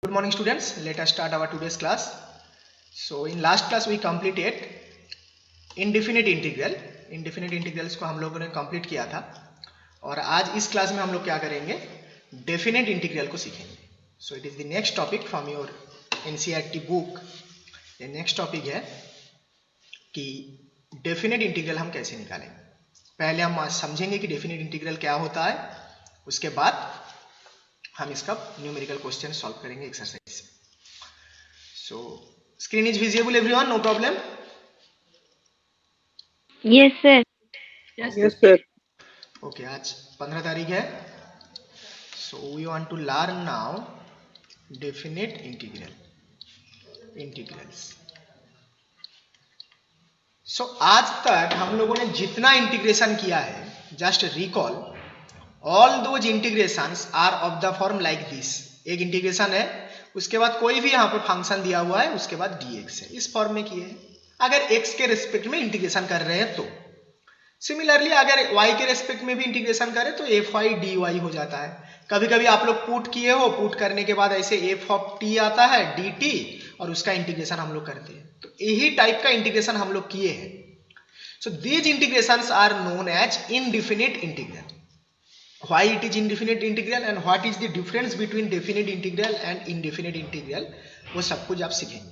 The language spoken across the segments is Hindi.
Good morning students, let us start our today's class. So in last class we completed indefinite integral. Indefinite integrals को हम लोगों ने complete किया था और आज इस क्लास में हम लोग क्या करेंगे, डेफिनेट इंटीग्रल को सीखेंगे. So it is the next topic from your NCERT book. ये next topic है कि डेफिनेट इंटीग्रल हम कैसे निकालेंगे. पहले हम समझेंगे कि डेफिनेट इंटीग्रल क्या होता है, उसके बाद हम इसका न्यूमेरिकल क्वेश्चन सॉल्व करेंगे एक्सरसाइज से. So screen is visible everyone, no problem? Yes, sir. Yes, sir. Okay, आज 15 तारीख है. So we want to learn now definite integrals. So आज तक हम लोगों ने जितना इंटीग्रेशन किया है, just recall all those integrations are of the form like this. एक इंटीग्रेशन है, उसके बाद कोई भी यहाँ पर फंक्शन दिया हुआ है, उसके बाद dx है, इस फॉर्म में किए हैं. अगर x के रेस्पेक्ट में इंटीग्रेशन कर रहे हैं तो सिमिलरली अगर y के रेस्पेक्ट में भी इंटीग्रेशन करें तो fy dy हो जाता है. कभी कभी आप लोग पुट किए हो, पुट करने के बाद ऐसे f ऑफ t आता है dt और उसका इंटीग्रेशन हम लोग करते हैं. तो यही टाइप का इंटीग्रेशन हम लोग किए हैं. So these integrations are known as indefinite integral. Why it is indefinite integral and what is the difference between definite integral and indefinite integral, वो सब कुछ आप सीखेंगे.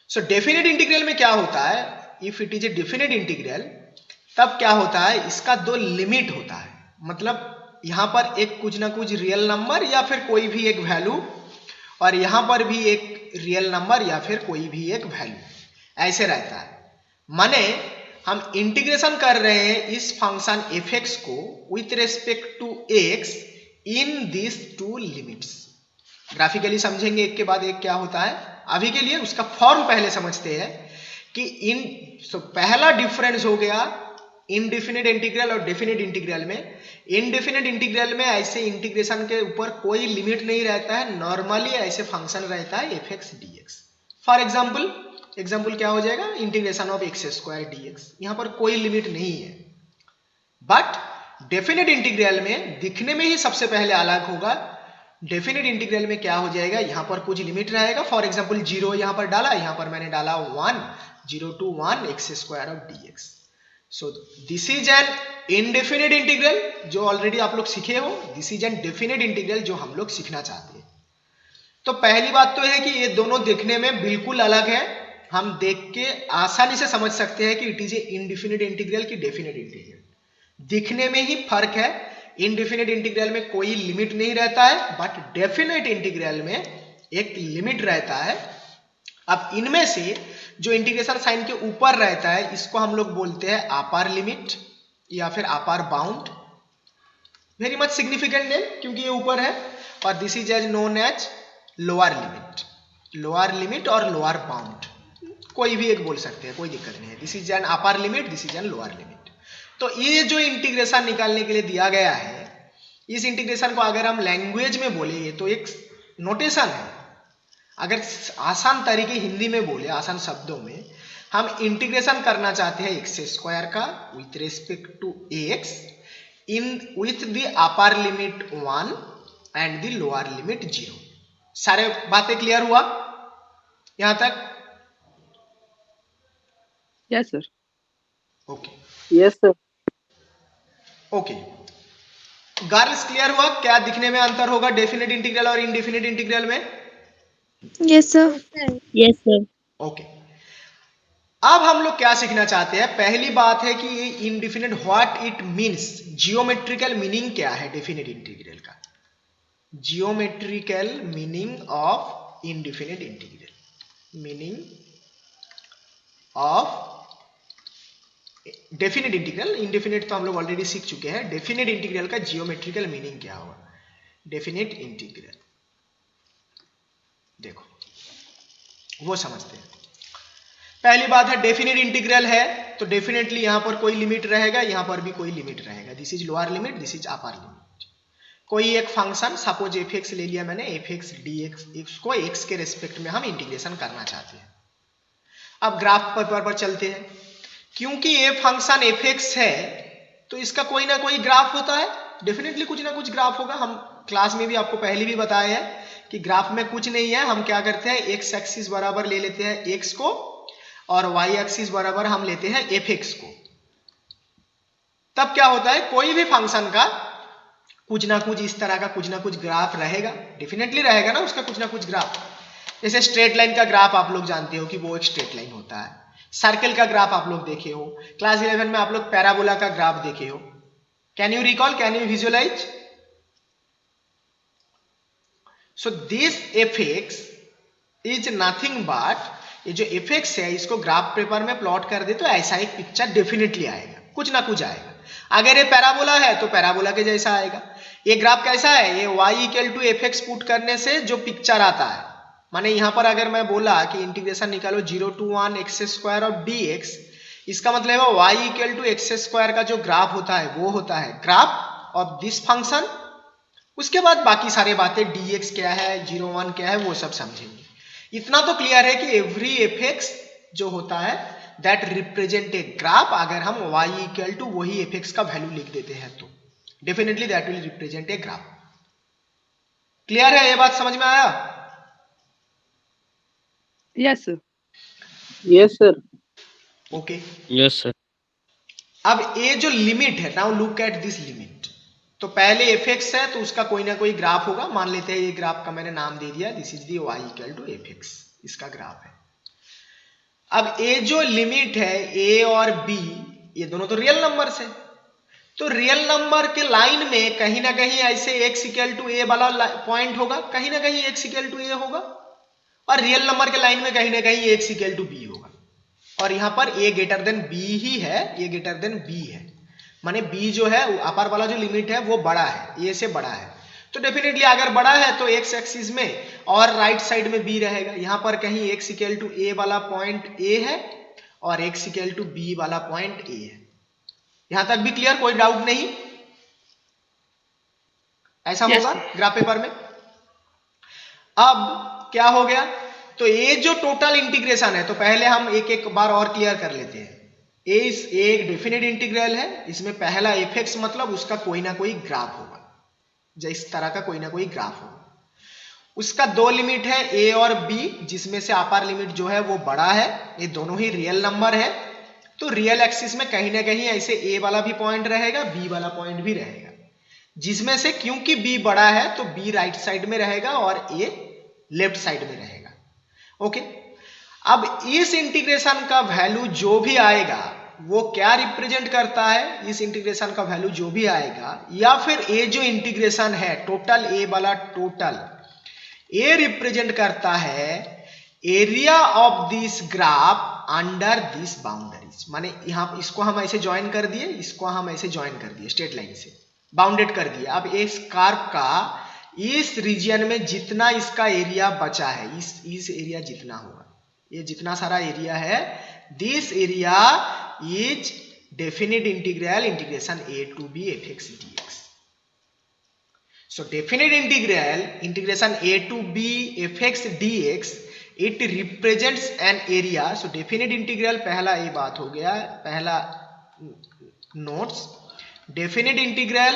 So definite integral में क्या होता है, if it is a definite integral तब क्या होता है, इसका दो लिमिट होता है. मतलब यहाँ पर एक कुछ ना कुछ रियल नंबर या फिर कोई भी एक वैल्यू और यहाँ पर भी एक रियल नंबर या फिर कोई भी एक वैल्यू, ऐसे रहता है. माने हम इंटीग्रेशन कर रहे हैं इस फंक्शन f(x) को with respect to x in this two limits. Graphically समझेंगे एक के बाद एक क्या होता है. अभी के लिए उसका फॉर्म पहले समझते हैं कि पहला डिफरेंस हो गया इनडिफिनिट इंटीग्रल और डेफिनिट इंटीग्रल में. इनडिफिनिट इंटीग्रल में ऐसे इंटीग्रेशन के ऊपर कोई लिमिट नहीं रहता है, नॉर्मली ऐसे फंक्शन रहता है f(x) dx. फॉर एग्जाम्पल क्या हो जाएगा, integration of x square dx. यहां पर कोई लिमिट नहीं है. बट डेफिनेट इंटीग्रल में दिखने में ही सबसे पहले अलग होगा. डेफिनेट इंटीग्रल में क्या हो जाएगा, यहां पर कुछ लिमिट रहेगा. फॉर एग्जाम्पल 0 यहां पर डाला, यहां पर मैंने डाला 1, 0 to 1 x square of dx. So this is an indefinite integral जो ऑलरेडी आप लोग सीखे हो. This is an definite integral जो हम लोग सीखना चाहते हैं. तो पहली बात तो है कि ये दोनों देखने में बिल्कुल अलग है. हम देख के आसानी से समझ सकते हैं कि it is A indefinite integral की डेफिनेट इंटीग्रल. दिखने में ही फर्क है. इनडिफिनिट इंटीग्रल में कोई लिमिट नहीं रहता है, बट डेफिनेट इंटीग्रल में एक लिमिट रहता है. अब इनमें से जो इंटीग्रेशन साइन के ऊपर रहता है इसको हम लोग बोलते हैं अपर लिमिट या फिर upper bound. Very much significant name क्योंकि ये ऊपर है. और this is as known as lower limit और लोअर बाउंड, कोई भी एक बोल सकते हैं, कोई दिक्कत नहीं है. This is an upper limit, this is an lower limit. तो ये जो इंटीग्रेशन निकालने के लिए दिया गया है, इस इंटीग्रेशन को अगर हम लैंग्वेज में बोले तो एक नोटेशन है. अगर आसान तरीके हिंदी में बोले, आसान शब्दों में, हम इंटीग्रेशन करना चाहते हैं x स्क्वायर का with respect to x in with the upper limit 1 and the lower limit 0. सारे बातें क्लियर हुआ यहां तक? Yes, sir. Okay. Yes, sir. Okay girls, clear हुआ क्या दिखने में अंतर होगा डेफिनेट इंटीग्रल और इनडेफिनेट इंटीग्रल में? Yes, sir. Yes, sir. Okay. अब हम लोग क्या सीखना चाहते हैं, पहली बात है कि ये indefinite what it means. Geometrical meaning क्या है डेफिनेट इंटीग्रल का. Geometrical meaning of indefinite integral. Meaning of definite integral. Indefinite तो हम लोग ऑलरेडी सीख चुके हैं. डेफिनेट इंटीग्रल का जियोमेट्रिकल मीनिंग क्या होगा. डेफिनेट इंटीग्रल देखो वो समझते हैं. पहली बात है डेफिनेट इंटीग्रल है तो डेफिनेटली यहां पर कोई लिमिट रहेगा, यहां पर भी कोई लिमिट रहेगा. This is lower limit, this is upper limit. कोई एक फंक्शन सपोज f(x) ले लिया मैंने, f(x) dx, इसको x के रेस्पेक्ट में हम इंटीग्रेशन करना चाहते हैं. अब ग्राफ पेपर पर चलते हैं. क्योंकि ये फंक्शन f(x) है तो इसका कोई ना कोई ग्राफ होता है, डेफिनेटली कुछ ना कुछ ग्राफ होगा. हम क्लास में भी आपको पहले भी बताया है कि ग्राफ में कुछ नहीं है, हम क्या करते हैं एक्स एक्सिस बराबर ले लेते हैं एक्स को और वाई एक्सिस बराबर हम लेते हैं एफ एक्स को। तब क्या होता है, कोई भी फंक्शन का कुछ ना कुछ इस तरह का कुछ ना कुछ ग्राफ रहेगा, डेफिनेटली रहेगा ना उसका कुछ ना कुछ ग्राफ। जैसे स्ट्रेट लाइन का ग्राफ आप लोग जानते हो कि वो एक स्ट्रेट लाइन होता है, सर्कल का ग्राफ आप लोग देखे हो, क्लास 11 में आप लोग पैराबोला का ग्राफ देखे हो। Can you recall, can you visualize? So this f x is nothing but, ये जो एफ एक्स है इसको ग्राफ पेपर में प्लॉट कर दे तो ऐसा एक पिक्चर डेफिनेटली आएगा, कुछ ना कुछ आएगा। अगर ये पैराबोला है तो पैराबोला के जैसा आएगा। ये ग्राफ कैसा है, ये y equal to f x put करने से जो पिक्चर आता है, माने यहां पर अगर मैं बोला कि इंटीग्रेशन निकालो 0 to 1 x square of dx, इसका मतलब है y equal to x square का जो ग्राफ होता है वो होता है ग्राफ ऑफ दिस फंक्शन। उसके बाद बाकी सारे बातें dx क्या है, 0 1 क्या है, वो सब समझेंगे। इतना तो क्लियर है कि एवरी एफ एक्स जो होता है दैट रिप्रेजेंट ए ग्राफ। अगर हम y इक्वल टू वही एफ एक्स का वैल्यू लिख देते हैं तो definitely that will represent a graph. Clear है, ये बात समझ में आया? Yes, sir. Yes, sir. Okay. Yes, sir. अब ये जो लिमिट है, now look at this limit. तो पहले एफ एक्स है तो उसका कोई ना कोई ग्राफ होगा, मान लेते हैं ये ग्राफ का मैंने नाम दे दिया, this is the y equal to f x, इसका ग्राफ है। अब ये जो लिमिट है a और b, ये दोनों तो रियल नंबर्स है, तो रियल नंबर के लाइन में कहीं ना कहीं ऐसे x इक्वल टू a वाला पॉइंट होगा, कहीं ना कहीं x इक्वल टू a होगा, और रियल नंबर के लाइन में कहीं ना कहीं x इक्वल टू b होगा। और यहां पर a ग्रेटर देन b ही है, a ग्रेटर देन b है, माने b जो है अपर वाला जो लिमिट है वो बड़ा है, a से बड़ा है। तो डेफिनेटली अगर बड़ा है तो x एक्सिस में और राइट साइड में b रहेगा। यहां पर कहीं x इक्वल टू a वाला पॉइंट a है और x इक्वल टू b वाला पॉइंट a है। यहां तक भी क्लियर, कोई डाउट नहीं? ऐसा Yes, होगा sir. ग्राफ पेपर में। अब क्या हो गया, तो ये जो टोटल इंटीग्रेशन है, तो पहले हम एक एक बार और क्लियर कर लेते हैं। ये एक डेफिनेट इंटीग्रल है, इसमें पहला एफ एक्स मतलब उसका कोई ना कोई ग्राफ होगा, जो इस तरह का कोई ना कोई ग्राफ होगा। उसका दो लिमिट है a और b, जिसमें से अपर लिमिट जो है वो बड़ा है, ये दोनों ही रियल नंबर है। तो रियल एक्सिस में कहीं ना कहीं ऐसे a वाला भी पॉइंट रहेगा, b वाला पॉइंट भी रहेगा, जिसमें से क्योंकि b बड़ा है तो b राइट साइड में रहेगा और a लेफ्ट साइड में रहेगा। ओके। अब इस इंटीग्रेशन का वैल्यू जो भी आएगा वो क्या रिप्रेजेंट करता है, इस इंटीग्रेशन का वैल्यू जो भी आएगा, या फिर ये जो इंटीग्रेशन है टोटल ए वाला टोटल, ये रिप्रेजेंट करता है area of this graph under this boundaries. माने यहां इसको हम ऐसे ज्वाइन कर दिए, इसको हम ऐसे ज्वाइन कर दिए, स्ट्रेट लाइन से बाउंडेड कर दिया। अब इस कर्व का इस रीजन में जितना इसका एरिया बचा है, इस एरिया जितना होगा, ये जितना सारा एरिया है, this area is definite integral integration a to b fx dx. So definite integral integration a to b fx dx, it represents an area. So definite integral, पहला ये बात हो गया, पहला notes, definite integral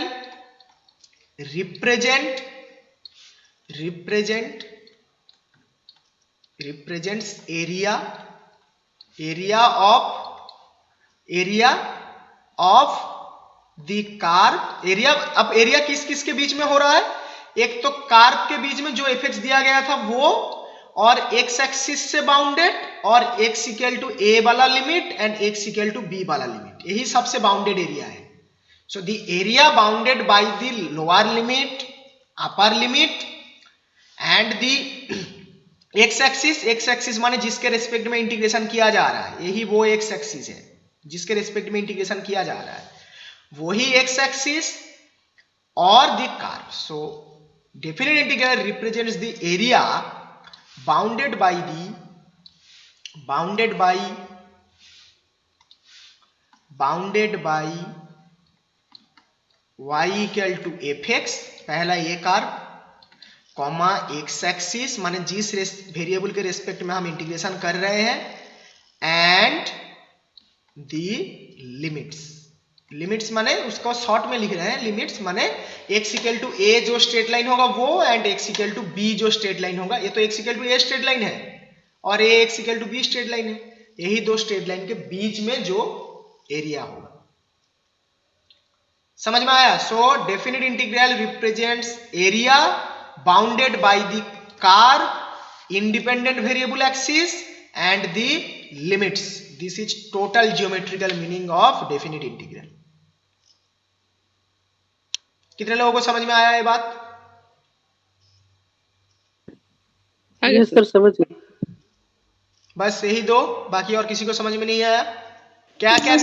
represents area of the curve, area. अब एरिया किस किस के बीच में हो रहा है, एक तो कर्व के बीच में जो एफ एक्स दिया गया था वो, और एक्स एक्सिस से बाउंडेड, और एक्स इक्वल टू ए वाला limit and x equal to b वाला लिमिट, यही सबसे बाउंडेड एरिया है। So the area bounded by the lower limit, upper limit and the x axis माने जिसके रेस्पेक्ट में इंटीग्रेशन किया जा रहा है, यही वो एक्स एक्सिस है जिसके रेस्पेक्ट में इंटीग्रेशन किया जा रहा है, वही एक्स एक्सिस और the curve. So definite integral represents the area bounded by y equal to f x, पहला ये कर्व, कॉमा एक्स एक्सिस माने जिस वेरिएबल के रेस्पेक्ट में हम इंटीग्रेशन कर रहे हैं, एंड दी लिमिट्स, लिमिट्स माने उसको शॉर्ट में लिख रहे हैं, लिमिट्स माने x इक्वल टू a जो स्ट्रेट लाइन होगा वो, and x equal to b जो स्ट्रेट लाइन होगा। ये तो x equal to a straight line है और ये x equal to b straight line है, यही दो स्ट्रेट लाइन के बीच में जो एरिया होगा। समझ में आया? So definite integral represents area bounded by the curve independent variable axis and the limits. This is total geometrical meaning of definite integral. कितने लोगों को समझ में आया ये बात? यस सर, समझ गए। बस यही दो, बाकी और किसी को समझ में नहीं आया? क्या क्या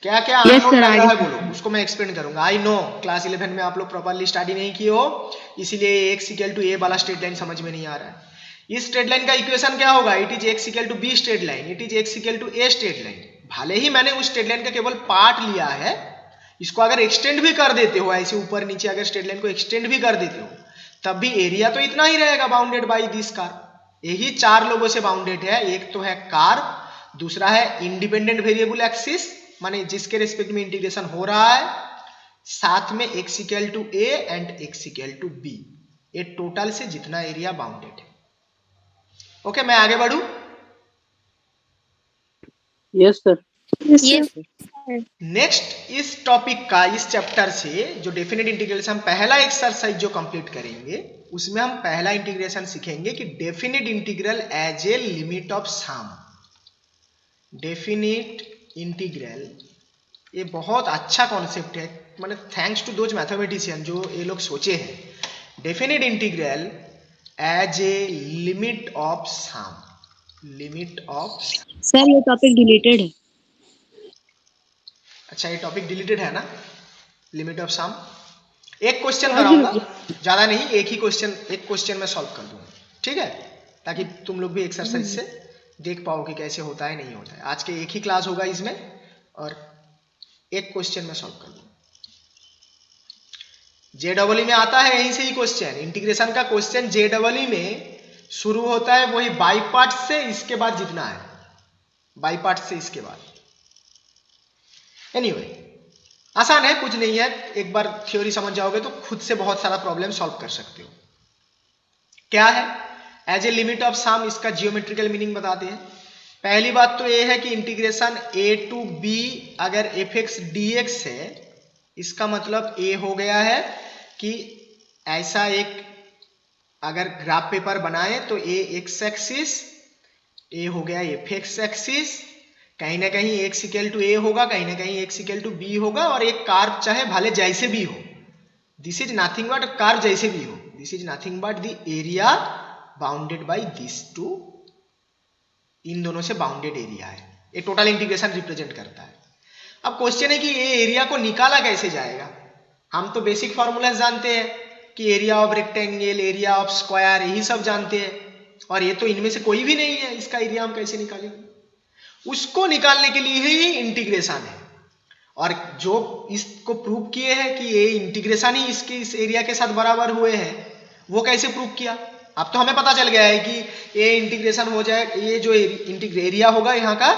क्या क्या Yes, अननोन sir, लग रहा आ है बोलो, उसको मैं एक्सप्लेन करूंगा। आई नो क्लास 11 में आप लोग प्रॉपरली स्टडी नहीं किए हो, इसीलिए x इक्वल टू a वाला स्ट्रेट लाइन समझ में नहीं आ रहा है। इस स्ट्रेट लाइन का इक्वेशन क्या होगा? It is x equal to b straight line, it is x equal to a straight line. भले ही मैंने उस स्ट्रेट लाइन का केवल पार्ट लिया है, इसको अगर एक्सटेंड भी कर देते हो, ऐसे ऊपर नीचे अगर स्ट्रेट लाइन को एक्सटेंड भी कर देते हो, तब भी एरिया तो इतना ही रहेगा, बाउंडेड बाय दिस कार। यही चार लोगों से बाउंडेड है। एक तो है कार, दूसरा है इंडिपेंडेंट वेरिएबल एक्सिस माने जिसके रिस्पेक्ट में इंटीग्रेशन हो रहा है, साथ में x equal to a and x equal to b। ये टोटल से जितना एरिया बाउंडेड है। ओके, मैं आगे बढ़ू? Yes sir. नेक्स्ट इस टॉपिक का, इस चैप्टर से जो डेफिनेट इंटीग्रेशन, हम पहला एक्सरसाइज जो कंप्लीट करेंगे उसमें हम पहला इंटीग्रेशन सीखेंगे कि definite integral as a limit of sum. Definite integral ये बहुत अच्छा कॉन्सेप्ट है, माने थैंक्स टू दोज मैथमेटिशियन जो ये लोग सोचे हैं। Definite integral as a limit of sum, limit of. Sir ये टॉपिक डिलीटेड है। अच्छा, ये टॉपिक डिलीटेड है ना, लिमिट ऑफ सम। एक क्वेश्चन कराऊंगा, ज्यादा नहीं, एक ही क्वेश्चन, एक क्वेश्चन में सॉल्व कर दूंगा, ठीक है? ताकि तुम लोग भी एक्सरसाइज से देख पाओ कि कैसे होता है नहीं होता है। आज के एक ही क्लास होगा इसमें और एक क्वेश्चन में सॉल्व कर दूंगा। JEE में आता है यहीं से ही क्वेश्चन, इंटीग्रेशन का क्वेश्चन JEE में शुरू होता है वही बाई पार्ट से, इसके बाद जितना है बाई पार्ट से इसके बाद। एनीवे, आसान है, कुछ नहीं है, एक बार थ्योरी समझ जाओगे तो खुद से बहुत सारा प्रॉब्लम सॉल्व कर सकते हो। क्या है एज ए लिमिट ऑफ सम, इसका जियोमेट्रिकल मीनिंग बताते हैं। पहली बात तो ये है कि इंटीग्रेशन a टू b अगर fx dx है, इसका मतलब ये हो गया है कि ऐसा एक अगर ग्राफ पेपर बनाए तो a x एक्सिस, a हो गया fx एक्सिस, कहीं ना कहीं x इक्वल टू a होगा, कहीं ना कहीं x इक्वल टू b होगा, और एक कार्व चाहे भले जैसे भी हो, this is nothing but curve जैसे भी हो, this is nothing but the area bounded by this two, इन दोनों से बाउंडेड एरिया है। ये टोटल इंटीग्रेशन रिप्रेजेंट करता है। अब क्वेश्चन है कि ये एरिया को निकाला कैसे जाएगा? हम तो बेसिक फॉर्मूला जानते हैं कि area of rectangle, area of square, यही सब जानते हैं, और ये तो इनमें से कोई भी नहीं है, इसका एरिया हम कैसे निकालेंगे? उसको निकालने के लिए ही इंटीग्रेशन है, और जो इसको प्रूव किए हैं कि ये इंटीग्रेशन ही इसके इस एरिया के साथ बराबर हुए हैं, वो कैसे प्रूव किया? अब तो हमें पता चल गया है कि ये इंटीग्रेशन हो जाए, ये जो एरिया होगा यहाँ का,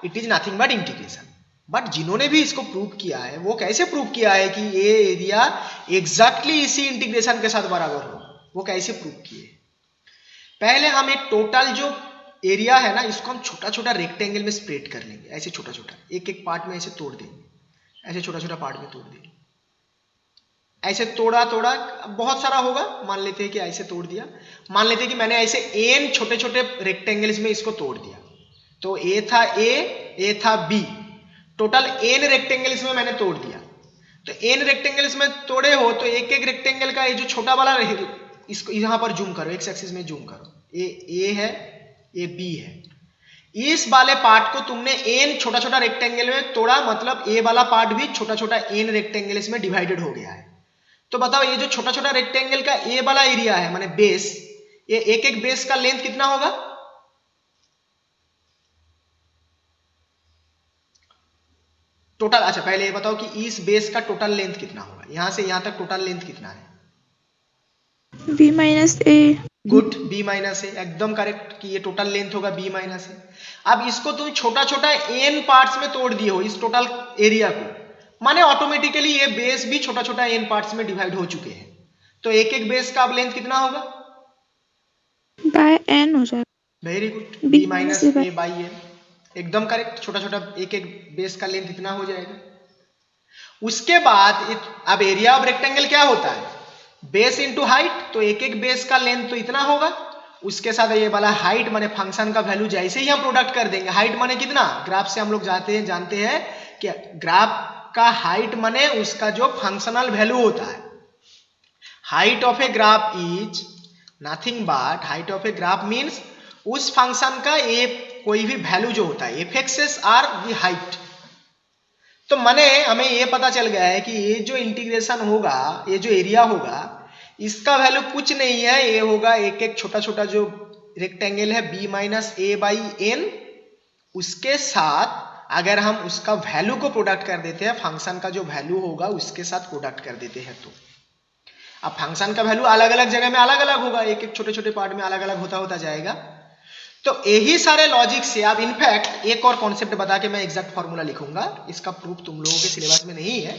it is nothing but integration. But जिन्होंने भी इसको प्रूव किया है वो कैसे प्रूव किया है कि ये एरिया एग्जैक्टली इसी इंटीग्रेशन के साथ बराबर हो, वो कैसे प्रूव किए? पहले हम एक टोटल जो एरिया है ना, इसको हम छोटा छोटा रेक्टेंगल में स्प्रेड कर लेंगे, ऐसे छोटा छोटा एक एक पार्ट में ऐसे तोड़ देंगे, ऐसे छोटा छोटा पार्ट में तोड़ देंगे, ऐसे तोड़ा तोड़ा, बहुत सारा होगा, मान लेते हैं कि ऐसे तोड़ दिया, मान लेते हैं कि मैंने ऐसे n छोटे छोटे रेक्टेंगल्स में इसको तोड़ दिया, तो a था a था b, टोटल n रेक्टेंगल्स में मैंने तोड़ दिया। तो n रेक्टेंगल्स में तोड़े हो तो एक एक रेक्टेंगल का ये जो छोटा वाला रहेगा, इसको यहां पर जूम करो, एक्स एक्सिस में जूम करो, a है, ये b है, इस वाले पार्ट को तुमने n छोटा छोटा रेक्टेंगल में तोड़ा, मतलब a वाला पार्ट भी छोटा छोटा n रेक्टेंगल्स में डिवाइडेड हो गया है। तो बताओ ये जो छोटा छोटा रेक्टेंगल का a वाला एरिया है माने बेस, ये एक एक बेस का लेंथ कितना होगा? टोटल, अच्छा पहले ये बताओ कि इस बेस का टोटल लेंथ कितना होगा, यहां से यहां तक टोटल लेंथ कितना है? b minus a। Good, b minus a, एकदम करेक्ट कि ये टोटल लेंथ होगा b माइनस ए। अब इसको तुम छोटा छोटा n पार्ट्स में तोड़ दिए हो इस टोटल एरिया को, माने ऑटोमेटिकली ये बेस भी छोटा छोटा n पार्ट्स में डिवाइड हो चुके हैं। तो एक एक बेस का अब लेंथ कितना होगा? बाय n हो जाएगा। Very good, b b minus minus a a by n, एकदम करेक्ट। छोटा छोटा एक एक बेस का लेंथ इतना हो जाएगा। उसके बाद अब एरिया ऑफ रेक्टेंगल क्या होता है? बेस इंटू हाइट, तो एक एक बेस का लेंथ तो इतना होगा। उसके साथ ये वाला हाइट माने फंक्शन का वैल्यू जैसे ही हम प्रोडक्ट कर देंगे, हाइट माने कितना, ग्राफ से हम लोग जानते हैं कि ग्राफ का हाइट माने उसका जो फंक्शनल वैल्यू होता है। Height of a graph is nothing but, height of a graph means उस फंक्शन का ए कोई भी वैल्यू जो होता है, f x are the height. तो माने हमें ये पता चल गया है कि ये जो इंटीग्रेशन होगा, ये जो एरिया होगा, इसका वैल्यू कुछ नहीं है, ये होगा एक एक छोटा छोटा जो रेक्टेंगल है b minus a by n, उसके साथ अगर हम उसका वैल्यू को प्रोडक्ट कर देते हैं, फंक्शन का जो वैल्यू होगा उसके साथ प्रोडक्ट कर देते हैं। तो अब फंक्शन का वैल्यू अलग अलग जगह में अलग अलग होगा, एक एक छोटे छोटे पार्ट में अलग अलग होता जाएगा। तो यही सारे लॉजिक से अब इनफैक्ट एक और कॉन्सेप्ट बता के मैं एग्जैक्ट फॉर्मूला लिखूंगा, इसका प्रूफ तुम लोगों के सिलेबस में नहीं है,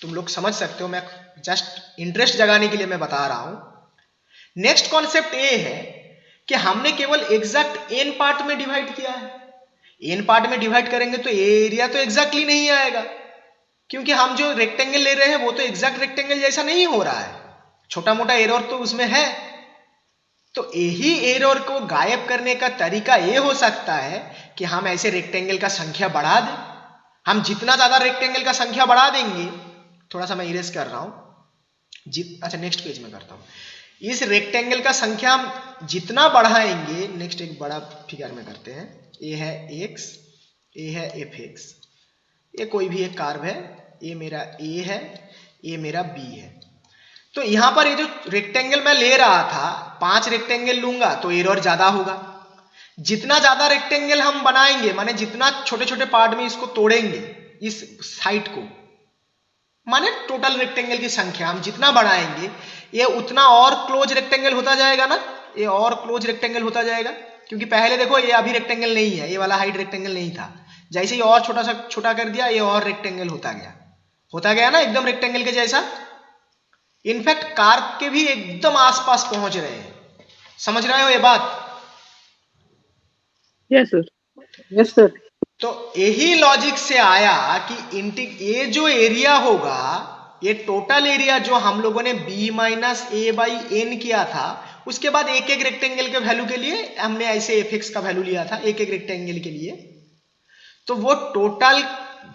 तुम लोग समझ सकते हो, मैं जस्ट इंटरेस्ट जगाने के लिए मैं बता रहा हूं। नेक्स्ट कॉन्सेप्ट ये है कि हमने केवल एग्जैक्ट एन पार्ट में डिवाइड किया है। एन पार्ट में डिवाइड करेंगे तो ये एरिया तो एग्जैक्टली नहीं आएगा, क्योंकि हम जो रेक्टेंगल ले रहे हैं वो तो एग्जैक्ट रेक्टेंगल जैसा नहीं हो रहा है, छोटा मोटा एरर तो उसमें है। तो यही एरर को गायब करने का तरीका ये हो सकता है कि हम ऐसे रेक्टेंगल का संख्या बढ़ा दें। हम जितना ज्यादा रेक्टेंगल का संख्या बढ़ा देंगे, थोड़ा सा मैं इरेज कर रहा हूं, अच्छा नेक्स्ट पेज में करता हूं। इस रेक्टेंगल का संख्या हम जितना बढ़ाएंगे, नेक्स्ट एक बड़ा फिगर में करते हैं, ये है x, ये है एफ एक्स, ये कोई भी एक कार्व है, ये मेरा a है, ये मेरा b है। तो यहां पर ये जो रेक्टेंगल मैं ले रहा था, 5 रेक्टेंगल लूंगा तो एरर ज्यादा होगा। जितना ज्यादा रेक्टेंगल हम बनाएंगे, माने जितना छोटे छोटे पार्ट में इसको तोड़ेंगे, इस साइड को, माने टोटल रेक्टेंगल की संख्या हम जितना बढ़ाएंगे, ये उतना और क्लोज रेक्टेंगल होता जाएगा ना, ये और क्लोज रेक्टेंगल होता जाएगा। क्योंकि पहले देखो ये अभी रेक्टेंगल नहीं है, ये वाला हाइट रेक्टेंगल नहीं था, जैसे ही और छोटा सा छोटा कर दिया, ये और रेक्टेंगल होता गया ना, एकदम रेक्टेंगल के जैसा। इनफैक्ट कार के भी एकदम आसपास पहुंच रहे हैं। समझ रहे हो ये बात? Yes sir, yes sir. तो यही लॉजिक से आया कि ये जो एरिया होगा, ये टोटल एरिया जो हम लोगों ने b minus a by n किया था, उसके बाद एक एक रेक्टेंगल के वैल्यू के लिए हमने ऐसे एफ एक्स का वैल्यू लिया था एक एक रेक्टेंगल के लिए, तो वो टोटल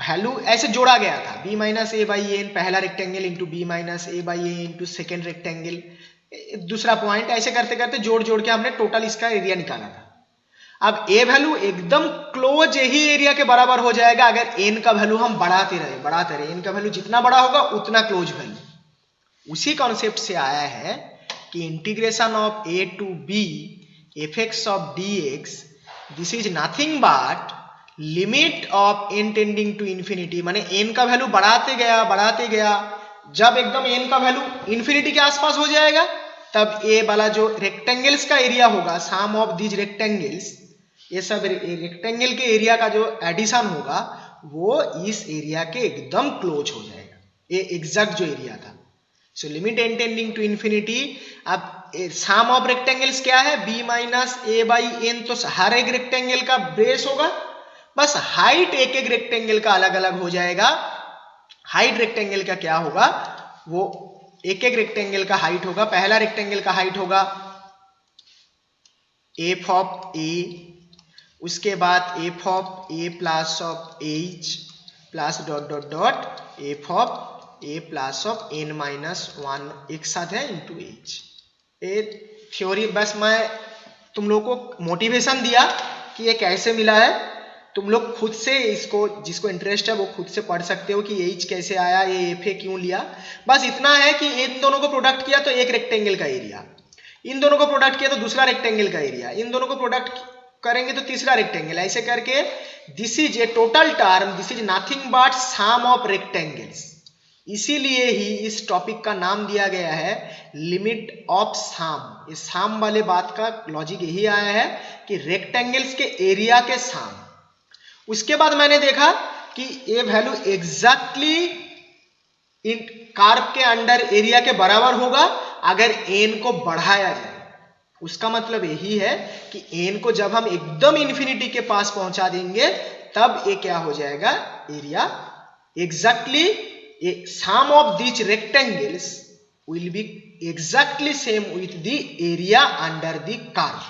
वैल्यू ऐसे जोड़ा गया था, b minus a by n पहला rectangle into b minus a by a into second rectangle, दूसरा पॉइंट, ऐसे करते करते जोड़ जोड़ के हमने टोटल इसका एरिया निकाला था। अब ए वैल्यू एकदम क्लोज यही एरिया के बराबर हो जाएगा अगर एन का वैल्यू हम बढ़ाते रहे, एन का वैल्यू जितना बड़ा होगा उतना क्लोज वैल्यू। उसी कॉन्सेप्ट से आया है कि integration of a to b f x of d x, this is nothing but limit of n tending to infinity, माने एन का वैल्यू बढ़ाते गया, जब एकदम एन का वैल्यू इंफिनिटी के आसपास हो जाएगा, तब ए वाला जो रेक्टेंगल्स का एरिया होगा, सम ऑफ दीज रेक्टेंगल्स, ये सब रेक्टेंगल के एरिया का जो एडिशन होगा वो इस एरिया के एकदम क्लोज हो जाएगा, ये एग्जैक्ट जो एरिया था। So limit n tending to infinity. अब सम ऑफ रेक्टेंगल्स क्या है, b minus a by n, तो हर एक रेक्टेंगल का बेस होगा, बस हाइट एक एक रेक्टेंगल का अलग अलग हो जाएगा। हाइट रेक्टेंगल का क्या होगा, वो एक एक रेक्टेंगल का हाइट होगा, पहला रेक्टेंगल का हाइट होगा एफ ऑफ ए, उसके बाद f of a plus of h plus dot dot dot f of a plus of n minus 1 एक साथ है इंटू एच। ये थ्योरी बस मैं तुम लोग को मोटिवेशन दिया कि ये कैसे मिला है, तुम लोग खुद से इसको, जिसको इंटरेस्ट है वो खुद से पढ़ सकते हो कि एच कैसे आया, ये एफ ए क्यों लिया। बस इतना है कि इन दोनों को प्रोडक्ट किया तो एक रेक्टेंगल का एरिया, इन दोनों को प्रोडक्ट किया तो दूसरा रेक्टेंगल का एरिया, इन दोनों को प्रोडक्ट करेंगे तो तीसरा रेक्टेंगल, ऐसे करके this is a total term, this is nothing but sum of rectangles. इसीलिए ही इस टॉपिक का नाम दिया गया है लिमिट ऑफ सम। इस सम वाले बात का लॉजिक यही आया है कि रेक्टेंगल्स के एरिया के सम। उसके बाद मैंने देखा कि ये वैल्यू एग्जैक्टली इन कार्व के अंडर एरिया के बराबर होगा अगर एन को बढ़ाया जाए। उसका मतलब यही है कि एन को जब हम एकदम इन्फिनिटी के पास पहुंचा देंगे तब ये क्या हो जाएगा, area exactly sum of this rectangles will be exactly same with the area under the curve.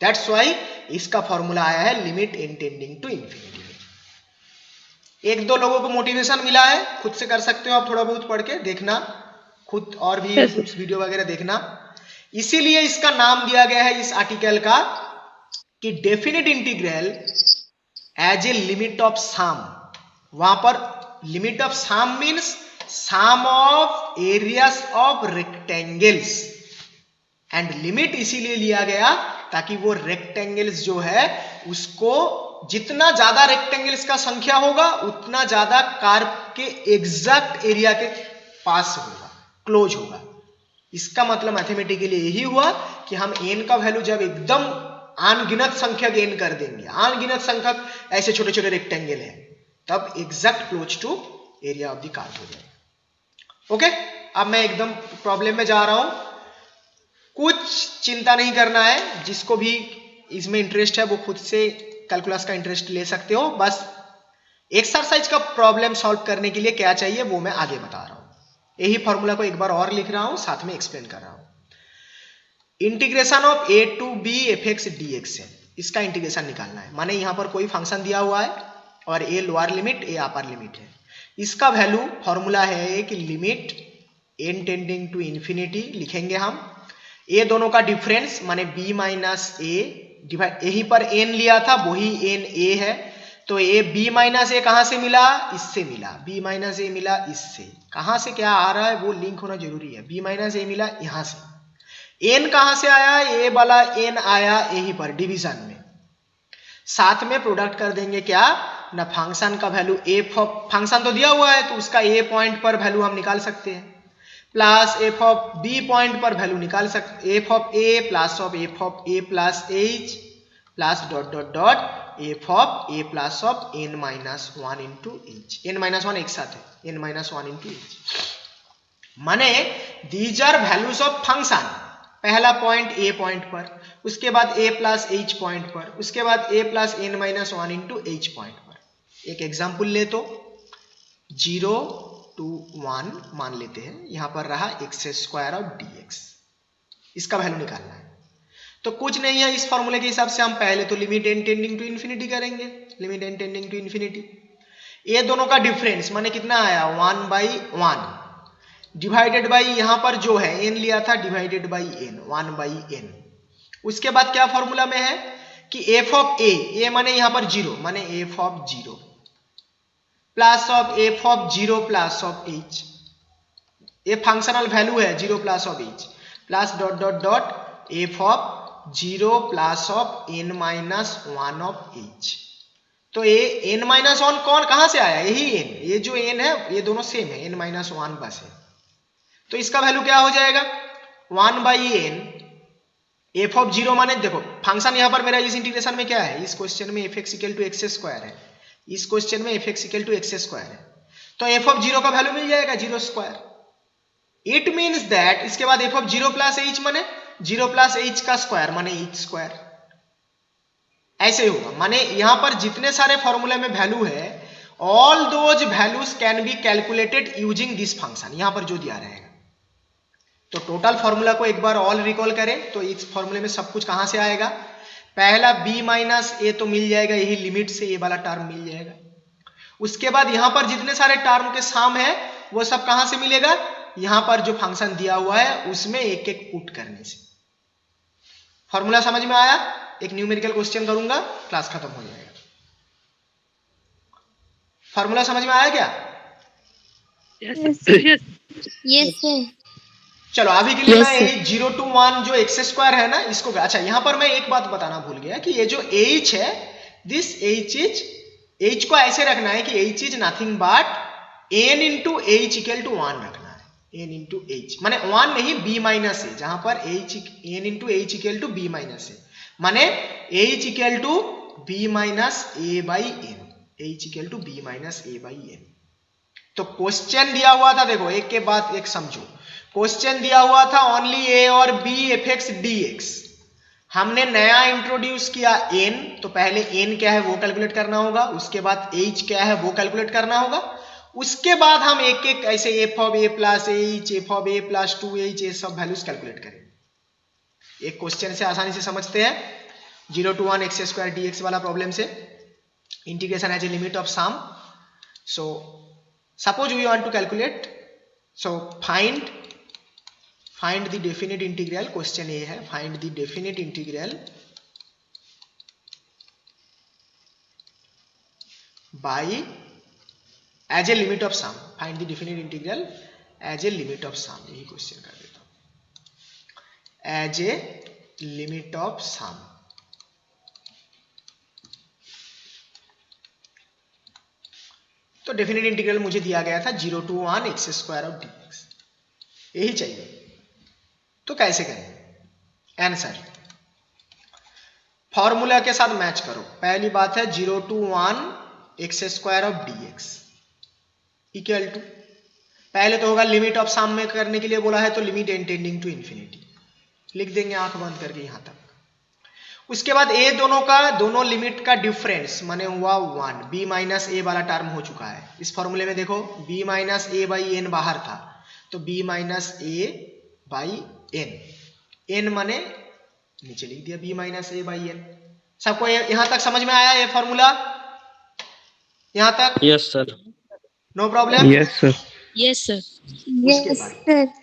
That's why इसका फॉर्मूला आया है limit n tending to infinity. एक दो लोगों को मोटिवेशन मिला है, खुद से कर सकते हो आप, थोड़ा बहुत पढ़ के देखना खुद और भी कुछ वीडियो वगैरह देखना। इसीलिए इसका नाम दिया गया है इस आर्टिकल का कि definite integral as a limit of sum. वहां पर limit of sum means sum of areas of rectangles, and limit इसीलिए लिया गया ताकि वो रेक्टेंगल्स जो है उसको जितना ज्यादा रेक्टेंगल्स का संख्या होगा उतना ज्यादा कार्व के एग्जैक्ट एरिया के पास होगा, क्लोज होगा। इसका मतलब मैथमेटिकली यही हुआ कि हम n का वैल्यू जब एकदम अनगिनत संख्यक n कर देंगे, अनगिनत संख्यक ऐसे छोटे छोटे रेक्टेंगल है, तब exact close to area of the curve हो जाएगा। ओके, अब मैं एकदम प्रॉब्लम में जा रहा हूं, कुछ चिंता नहीं करना है। जिसको भी इसमें इंटरेस्ट है वो खुद से कैलकुलस का इंटरेस्ट ले सकते हो। बस एक्सरसाइज का प्रॉब्लम सॉल्व करने के लिए क्या चाहिए वो मैं आगे बता रहा हूं। यही फॉर्मूला को एक बार और लिख रहा हूं, साथ में एक्सप्लेन कर रहा हूं। Integration of a to b fx dx है, इसका इंटीग्रेशन निकालना है। माने यहां पर कोई फंक्शन दिया हुआ है और a lower limit a upper limit है। इसका वैल्यू फॉर्मूला है कि limit n tending to infinity लिखेंगे हम। ये दोनों का डिफरेंस माने b माइनस ए डिवाइड, यहीं पर n लिया था वही n a है, तो ये b माइनस ए कहां से मिला, इससे मिला। b माइनस ए मिला इससे, कहां से क्या आ रहा है वो लिंक होना जरूरी है। b माइनस ए मिला यहां से, n कहां से आया, a वाला n आया यहीं पर डिवीजन में। साथ में प्रोडक्ट कर देंगे क्या ना, फंक्शन का वैल्यू f ऑफ, फंक्शन तो दिया हुआ है तो उसका a पॉइंट पर वैल्यू हम निकाल सकते हैं, plus f of b point पर वैल्यू निकाल सकते, f of a plus of f of a plus h plus dot dot dot f of a plus of n minus 1 into h, n minus 1 एक साथ है, n माइनस 1 इंटू h। माने these are values of function, पहला पॉइंट a पॉइंट पर, उसके बाद a प्लस h पॉइंट पर, उसके बाद a plus n minus 1 into h point पर। एक एग्जाम्पल ले तो 0 to 1 मान लेते हैं, यहां पर रहा x स्क्वायर और dx, इसका वैल्यू निकालना है। तो कुछ नहीं है, इस फॉर्मूले के हिसाब से हम पहले तो limit n tending to infinity करेंगे, limit n tending to infinity. ये दोनों का डिफरेंस माने कितना आया 1/1 डिवाइडेड बाई यहां पर जो है n लिया था डिवाइडेड बाई n, 1/n। उसके बाद क्या फॉर्मूला में है कि f ऑफ a माने यहां पर 0 माने f of 0 plus of f of 0 plus of h, ये फंक्शनल वैल्यू है 0 plus of h, plus dot dot dot f of 0 plus of n minus 1 of h। तो ये n माइनस 1 कौन कहां से आया, यही n, ये जो n है ये दोनों सेम है, n माइनस 1 बस है। तो इसका वैल्यू क्या हो जाएगा 1/n f ऑफ 0 माने देखो फंक्शन यहां पर मेरा इस इंटीग्रेशन में क्या है, इस क्वेश्चन में fx equal to x square है, इस क्वेश्चन में fx equal to x square है, तो f ऑफ 0 का वैल्यू मिल जाएगा 0 स्क्वायर। इट मींस दैट इसके बाद f ऑफ 0 प्लस h माने 0 प्लस h का स्क्वायर माने h स्क्वायर, ऐसे ही होगा। माने यहां पर जितने सारे फॉर्मूले में वैल्यू है all those values can be calculated using this function, यहां पर जो दिया रहेगा। तो टोटल फॉर्मूला को एक बार ऑल रिकॉल करें तो इस फॉर्मूले में सब कुछ कहां से आएगा, पहला b माइनस ए तो मिल जाएगा, यही लिमिट से ये वाला टर्म मिल जाएगा। उसके बाद यहां पर जितने सारे टर्म के साम है वो सब कहां से मिलेगा, यहां पर जो फंक्शन दिया हुआ है उसमें एक एक पुट करने से। फॉर्मूला समझ में आया, एक न्यूमेरिकल क्वेश्चन करूंगा क्लास खत्म हो जाएगा। फॉर्मूला समझ में आया क्या? Yes sir. चलो अभी के लिए मैं यही 0 to 1 जो x स्क्वायर है ना इसको, अच्छा यहां पर मैं एक बात बताना भूल गया कि ये जो h है दिस h को ऐसे रखना है कि h is nothing but n into h equal to 1 रखना है, n इंटू h माने 1 नहीं b माइनस ए, जहां पर n into h equal to b minus a माने h equal to b minus a by n, h equal to b minus a by n। तो क्वेश्चन दिया हुआ था, देखो एक के बाद एक समझो। क्वेश्चन दिया हुआ था ओनली a और b F x D x. हमने नया इंट्रोड्यूस किया n, तो पहले n क्या है वो कैलकुलेट करना होगा, उसके बाद h क्या है वो कैलकुलेट करना होगा, उसके बाद हम एक एक ऐसे f of a plus h, f of a plus 2h, ये सब वैल्यूज कैलकुलेट करेंगे। एक क्वेश्चन से आसानी से समझते हैं, 0 to 1 x स्क्वायर dx वाला प्रॉब्लम से। Integration as a limit of sum. So suppose we want to calculate, so find the definite integral. Question ये है, find the definite integral by as a limit of sum. Find the definite integral as a limit of sum, यही क्वेश्चन कर देता हूं, as a limit of sum. तो डेफिनेट इंटीग्रल मुझे दिया गया था 0 to 1 x square of dx, यही चाहिए। तो कैसे करेंगे? आंसर फॉर्मूला के साथ मैच करो। पहली बात है 0 to 1 x square of dx equal to, पहले तो होगा लिमिट ऑफ सम में करने के लिए बोला है तो limit n tending to infinity लिख देंगे आंख बंद करके यहां तक। उसके बाद ए दोनों लिमिट का डिफरेंस माने हुआ 1, b माइनस ए वाला टर्म हो चुका है। इस फॉर्मूले में देखो b minus a by n बाहर था, तो b minus a by n, n माने नीचे लिख दिया b minus a by n. सबको यहां तक समझ में आया ये फॉर्मूला? यहां तक? Yes sir. No problem? Yes sir. Yes sir. उसके बाद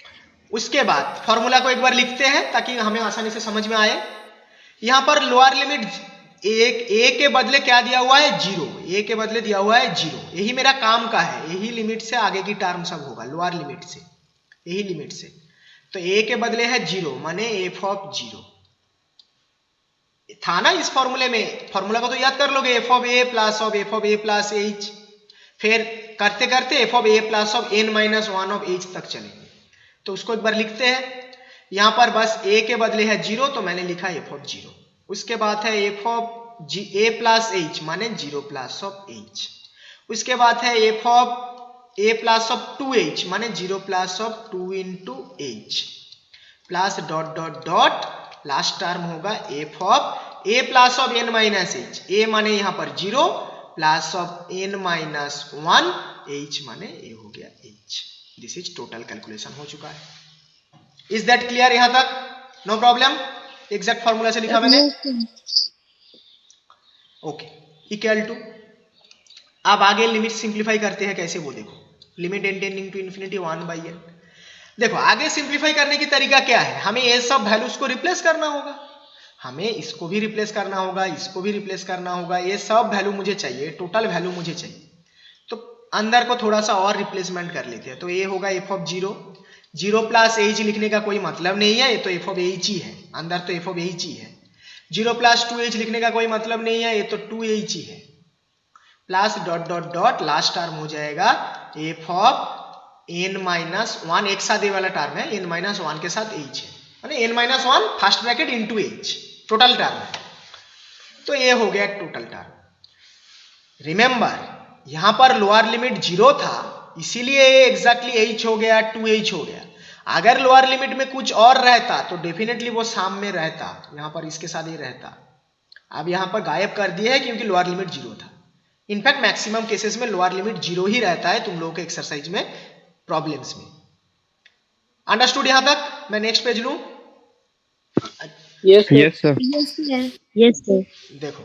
उसके बाद फॉर्मूला को एक बार लिखते हैं ताकि हमें आसानी से समझ में आए। यहां पर लोअर लिमिट ए के बदले क्या दिया हुआ है? 0। ए के बदले दिया हुआ है 0। यही मेरा काम का है, यही लिमिट से आगे की टर्म सब होगा, लोअर लिमिट से, यही लिमिट से। तो ए के बदले है 0 माने एफ ऑफ 0 था ना इस फॉर्मूले में। फॉर्मूला को तो याद कर लोगे, f of a plus h, फिर करते करते f of a plus of n minus 1 of h तक चलेंगे। तो उसको एक बार लिखते हैं। यहां पर बस a के बदले है 0 तो मैंने लिखा f ऑफ 0। उसके बाद है f of a plus h माने 0 प्लस ऑफ h। उसके बाद है f of a plus of 2h माने 0 plus of 2 into h plus dot dot dot last term होगा f of a plus of n minus h। a माने यहां पर 0 plus of n minus 1, h माने a हो गया h। This is total calculation हो चुका है। इज दैट क्लियर यहां तक? No problem? एग्जैक्ट फॉर्मूला से लिखा मैंने। ओके, इक्वल टू, अब आगे लिमिट सिंप्लीफाई करते हैं कैसे वो देखो। Limit n tending to infinity 1 by n। देखो आगे सिंप्लीफाई करने की तरीका क्या है, हमें ये सब वैल्यूज को रिप्लेस करना होगा। हमें इसको भी रिप्लेस करना होगा, इसको भी रिप्लेस करना होगा, ये सब वैल्यू मुझे चाहिए, टोटल वैल्यू मुझे चाहिए। तो अंदर को थोड़ा सा और रिप्लेसमेंट कर लेते हैं। तो ये होगा f ऑफ 0 प्लस एच लिखने का कोई मतलब नहीं है, ये तो f ऑफ एच ही है, अंदर तो f ऑफ एच ही है। 0 प्लस 2h लिखने का कोई मतलब नहीं है, ये तो 2h ही है। Plus dot dot dot last term हो जाएगा f ऑफ n माइनस 1, एक साथ ये वाला टर्म है, n माइनस 1 के साथ h है, माने n minus 1 first bracket into h, total term है। तो ये हो गया टोटल टर्म। रिमेंबर यहां पर लोअर लिमिट 0 था, इसीलिए एग्जैक्टली h हो गया, 2h हो गया। अगर लोअर लिमिट में कुछ और रहता तो डेफिनेटली वो साम में रहता, यहां पर इसके साथ ही रहता। अब यहां पर गायब कर दिया है क्योंकि लोअर लिमिट 0 था। इनफैक्ट मैक्सिमम केसेस में लोअर लिमिट 0 ही रहता है तुम लोगों के एक्सरसाइज में, प्रॉब्लम्स में। अंडरस्टूड यहां तक? मैं नेक्स्ट पेज लूं? Yes, sir. Yes sir. Yes sir. देखो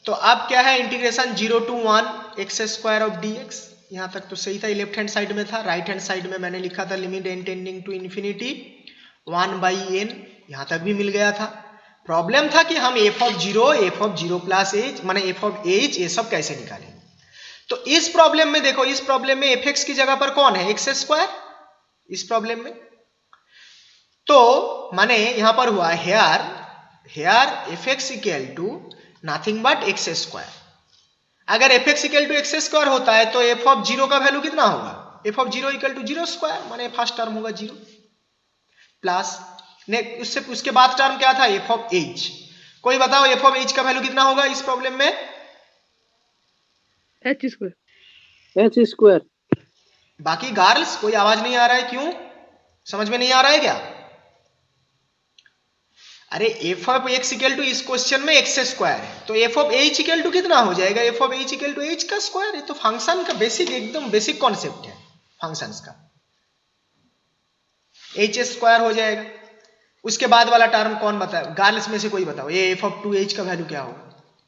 तो अब क्या है, integration 0 to 1 x square of dx। यहां तक तो सही था, लेफ्ट हैंड साइड में था। राइट हैंड साइड में मैंने लिखा था limit n tending to infinity 1 by n, यहां तक भी मिल गया था। प्रॉब्लम था कि हम f ऑफ 0 प्लस h माने f ऑफ h ये सब कैसे निकालेंगे। तो इस प्रॉब्लम में देखो, इस प्रॉब्लम में fx की जगह पर कौन है? X square. इस प्रॉब्लम में तो माने यहां पर हुआ here fx equal to nothing but x square. अगर fx equal to x square होता है तो f ऑफ 0 का वैल्यू कितना होगा? f of 0 equal to 0 square, माने फर्स्ट टर्म होगा 0 प्लस उससे उसके बाद टर्म क्या था? f of h। कोई बताओ f ऑफ h का वैल्यू कितना होगा इस प्रॉब्लम में? H square. बाकी गर्ल्स कोई आवाज नहीं आ रहा है, क्यों? समझ में नहीं आ रहा है क्या? अरे f of x equal to इस क्वेश्चन में एक्स स्क्वायर है, तो f of h equal to कितना हो जाएगा? F of h equal to h का स्क्वायर है। तो फंक्शन का बेसिक, एकदम बेसिक कॉन्सेप्ट है फंक्शंस का, एच स्क्वायर हो जाएगा। उसके बाद वाला टर्म कौन बताए? गर्ल्स में से कोई बताओ, ये एफ ऑफ 2h का वैल्यू क्या होगा?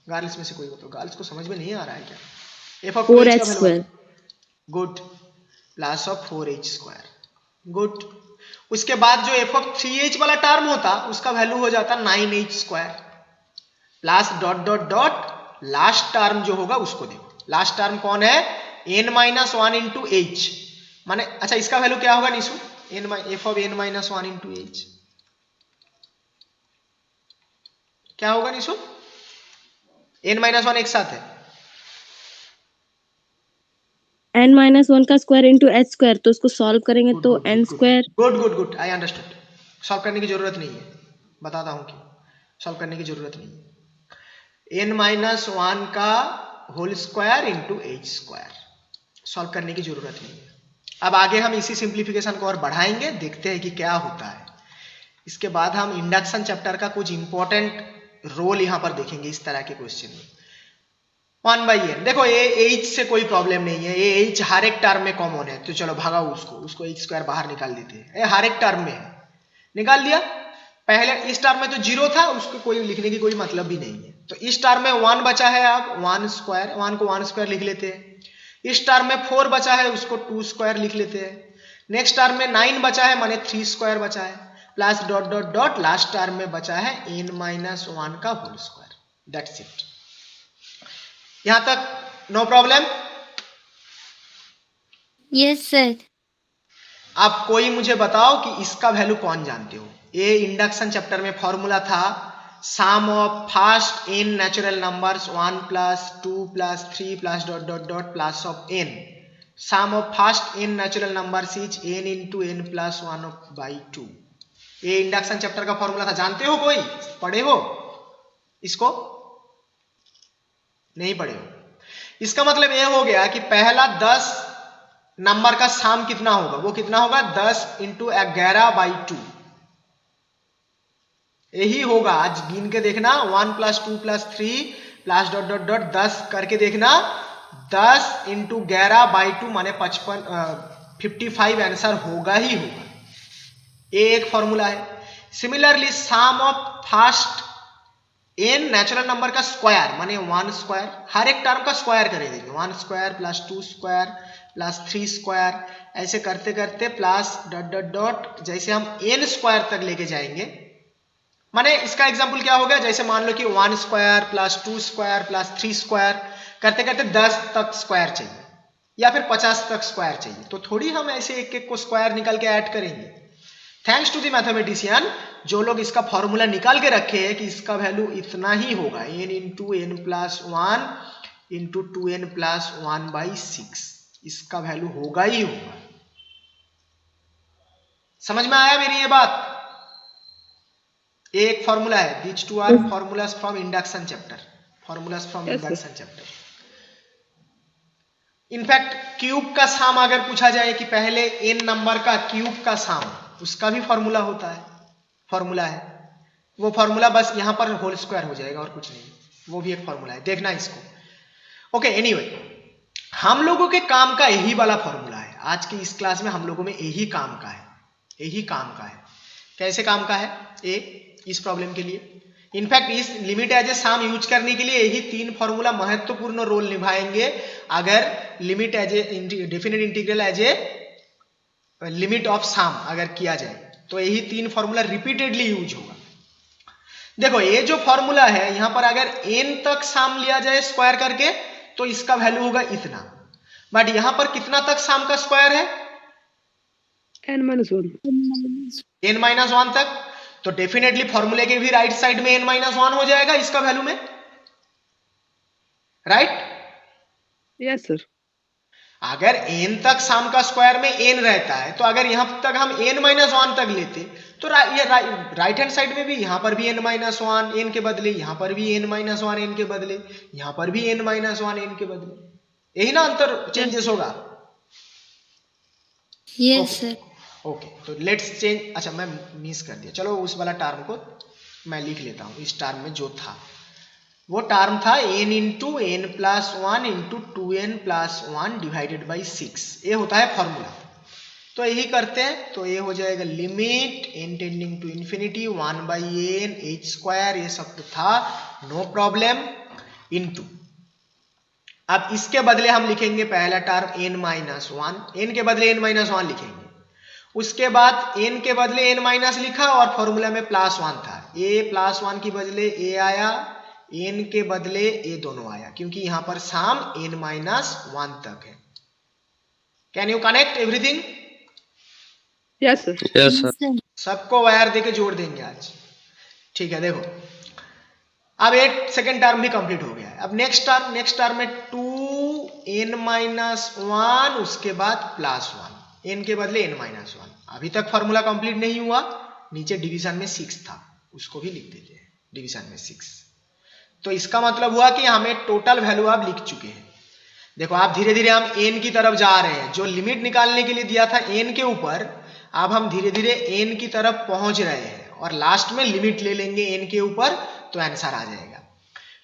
गर्ल्स में से कोई बताओ, गर्ल्स को समझ में नहीं आ रहा है क्या? एफ ऑफ 2h 4h का value square. Good, plus of 4h square, good. उसके बाद जो एफ ऑफ 3h वाला टर्म होता उसका वैल्यू हो जाता 9h square, plus dot dot dot last term जो होगा उसको देखो। लास्ट टर्म कौन है? n-1 इंटू एच, माने अच्छा इसका वैल्यू क्या होगा Nishu? F of n-1 into H क्या होगा निशु? n-1 एक साथ है, n-1 का स्क्वायर इंटू h स्क्वायर, तो उसको सॉल्व करेंगे तो n square. Good good good, I understood. Solve करने की जरूरत नहीं है, बताता हूं क्यों सॉल्व करने की जरूरत नहीं है। n-1 का whole square into h square, solve करने की जरूरत नहीं है। अब आगे हम इसी सिंप्लीफिकेशन को और बढ़ाएंगे, देखते हैं कि क्या होता है। इसके बाद हम इंडक्शन चैप्टर का कुछ इंपॉर्टेंट रोल यहां पर देखेंगे इस तरह के क्वेश्चन में। 1/n, देखो ये h से कोई प्रॉब्लम नहीं है, ये h हर एक टर्म में कॉमन है, तो चलो भगाओ उसको h स्क्वायर बाहर निकाल देते हैं। ये हर एक टर्म में है, निकाल दिया। पहले इस टर्म में तो 0 था, उसको कोई लिखने की कोई मतलब भी नहीं है। तो इस टर्म में 1 बचा है, अब 1 स्क्वायर, 1 को 1 स्क्वायर लिख लेते हैं। इस टर्म में 4 बचा है, उसको 2 स्क्वायर लिख लेते हैं। नेक्स्ट टर्म में 9 बचा है, माने 3 स्क्वायर बचा है, plus dot dot dot last term में बचा है n-1 का होल स्क्वायर। दैट्स इट, यहां तक नो प्रॉब्लम? Yes sir. आप कोई मुझे बताओ कि इसका वैल्यू कौन जानते हो? ये इंडक्शन चैप्टर में फॉर्मूला था, sum of first n natural numbers 1 plus 2 plus 3 plus dot dot dot plus of n, sum of first n natural numbers is n into n plus 1/2। ये इंडक्शन चैप्टर का फॉर्मूला था, जानते हो? कोई पढ़े हो इसको? नहीं पढ़े हो? इसका मतलब ये हो गया कि पहला 10 नंबर का सम कितना होगा? वो कितना होगा? 10 इंटू 11/2, यही होगा। आज गिन के देखना, 1 plus 2 plus 3 plus dot dot dot 10 करके देखना, 10 इंटू 11/2 माने 55 आंसर होगा ही होगा। ये एक फॉर्मूला है। Similarly sum of first n natural number का स्क्वायर माने 1 स्क्वायर, हर एक टर्म का स्क्वायर करेंगे, 1 square plus 2 square plus 3 square, ऐसे करते करते प्लस डॉट डॉट डॉट जैसे हम n स्क्वायर तक लेके जाएंगे। माने इसका एग्जांपल क्या हो गया? जैसे मान लो कि 1 square plus 2 square plus 3 square करते करते 10 तक स्क्वायर चाहिए या फिर 50 तक स्क्वायर चाहिए, तो थोड़ी हम ऐसे एक एक को स्क्वायर निकाल के ऐड करेंगे। थैंक्स टू द मैथमेटिशियन, जो लोग इसका फॉर्मूला निकाल के रखे हैं कि इसका वैल्यू इतना ही होगा, n into n plus 1 into 2n plus 1/6, इसका वैल्यू होगा ही होगा। समझ में आया मेरी ये बात? एक फॉर्मूला है, these two are formulas from induction chapter, formulas from induction chapter। In fact cube का सम अगर पूछा जाए कि पहले n नंबर का क्यूब का सम, उसका भी फॉर्मूला होता है, फॉर्मूला है। वो फॉर्मूला बस यहां पर होल स्क्वायर हो जाएगा और कुछ नहीं, वो भी एक फॉर्मूला है, देखना इसको। ओके, एनीवे हम लोगों के काम का यही वाला फॉर्मूला है। आज की इस क्लास में हम लोगों में यही काम का है, यही काम का है। कैसे काम का है? इस प्रॉब्लम के लिए इनफैक्ट इस limit as a sum use करने के लिए यही 3 फॉर्मूला महत्वपूर्ण रोल निभाएंगे। अगर limit as a definite integral as a limit of sum अगर किया जाए तो यही 3 फॉर्मूला रिपीटेडली यूज होगा। देखो ये जो फॉर्मूला है यहां पर अगर n तक सम लिया जाए स्क्वायर करके तो इसका वैल्यू होगा इतना, बट यहां पर कितना तक सम का स्क्वायर है? n-1 तक, तो डेफिनेटली फॉर्मूले के भी राइट साइड में n-1 हो जाएगा इसका वैल्यू में, राइट? Yes sir. अगर n तक सम का स्क्वायर में n रहता है तो अगर यहां तक हम n-1 तक लेते तो राइट हैंड साइड में भी यहां पर भी n-1 n के बदले, यहां पर भी n-1 n के बदले, यहां पर भी n-1 n के बदले, यही ना अंतर चेंजेस होगा। Yes sir. ओके तो लेट्स चेंज, अच्छा मैं मिस कर दिया, चलो उस वाला टर्म को मैं लिख लेता हूँ। इस टर्म में जो था वो टर्म था n into n plus one into two n plus one divided by 6, ये होता है फॉर्मूला। तो यही करते हैं, तो ये हो जाएगा limit n tending to infinity 1 by n h square, ये सब तो था नो प्रॉब्लम, इंटू अब इसके बदले हम लिखेंगे पहला term n minus one, n के बदले n माइनस वन लिखेंगे, उसके बाद n के बदले n माइनस लिखा और फॉर्मूला में प्लस वन था, a प्लस वन की बदले a आया, n के बदले a दोनों आया, क्योंकि यहां पर सम n माइनस वन तक है। Can you connect everything? Yes, sir. Yes sir. सबको वायर देके जोड़ देंगे आज, ठीक है। देखो अब एक सेकेंड टर्म भी कंप्लीट हो गया है। अब नेक्स्ट टर्म में 2n माइनस वन, उसके बाद प्लस वन, n के बदले n माइनस वन। अभी तक फॉर्मूला कंप्लीट नहीं हुआ, नीचे डिवीजन में 6 था, उसको भी लिख देते हैं डिवीजन में 6। तो इसका मतलब हुआ कि हमें टोटल वैल्यू आप लिख चुके हैं। देखो आप धीरे धीरे हम n की तरफ जा रहे हैं, जो लिमिट निकालने के लिए दिया था n के ऊपर, अब हम धीरे धीरे n की तरफ पहुंच रहे हैं और लास्ट में लिमिट ले लेंगे n के ऊपर, तो आंसर आ जाएगा।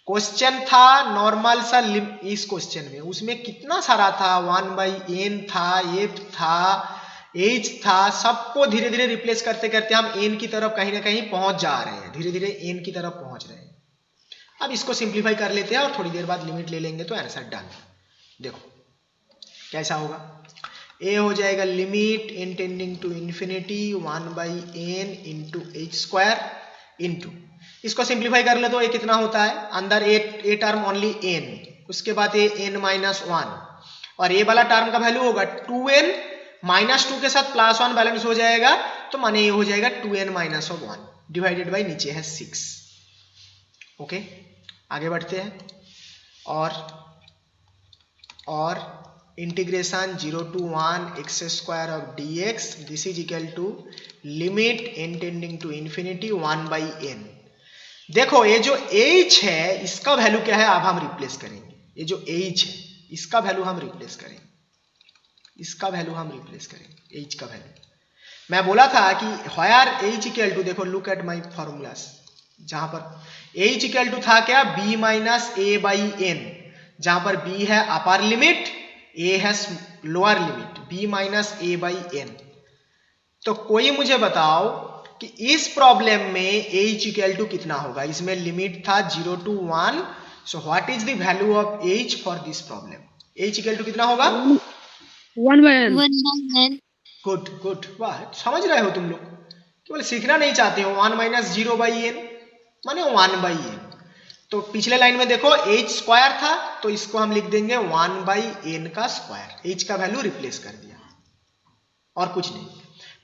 क्वेश्चन था नॉर्मल सा, इस क्वेश्चन में उसमें कितना सारा था, 1 बाई एन था, एफ था, एच था, सबको धीरे धीरे रिप्लेस करते करते हम n की तरफ कहीं ना कहीं पहुंच जा रहे हैं, धीरे धीरे n की तरफ पहुंच रहे हैं। अब इसको सिंप्लीफाई कर लेते हैं और थोड़ी देर बाद लिमिट ले लेंगे तो आंसर डन। देखो कैसा होगा, a हो जाएगा limit n tending to infinity 1 by n into h square into, इसको सिंप्लीफाई कर ले तो ये कितना होता है, अंदर ए टर्म ओनली n, उसके बाद ये n माइनस वन, और ये वाला टर्म का वैल्यू होगा 2n माइनस टू के साथ प्लस वन बैलेंस हो जाएगा, तो माने ये हो जाएगा 2n minus of one divided by नीचे है 6। ओके आगे बढ़ते हैं, और integration 0 to 1 x square of dx, this is equal to limit n tending to infinity 1 by n। देखो ये जो h है इसका वैल्यू क्या है, अब हम रिप्लेस करेंगे, ये जो h है इसका वैल्यू हम रिप्लेस करेंगे, इसका वैल्यू हम रिप्लेस करेंगे, h का वैल्यू। मैं बोला था कि व्हेयर h इक्वल टू, देखो लुक एट माय फॉर्मूलास, जहां पर h इक्वल टू था क्या, b minus a by n, जहां पर b है अपर लिमिट, a है lower limit, b minus a by n। तो कोई मुझे बताओ कि इस प्रॉब्लम में h इक्वल टू कितना होगा, इसमें लिमिट था 0 to 1, so what is the value of h for this problem, h equal to कितना होगा, 1 by n. 1 by n। Good good, वाह समझ रहे हो तुम लोग, केवल सीखना नहीं चाहते हो। 1 माइनस 0 बाई एन माने 1 बाई एन। तो पिछले लाइन में देखो h स्क्वायर था, तो इसको हम लिख देंगे 1 बाई एन का स्क्वायर, h का वैल्यू रिप्लेस कर दिया और कुछ नहीं।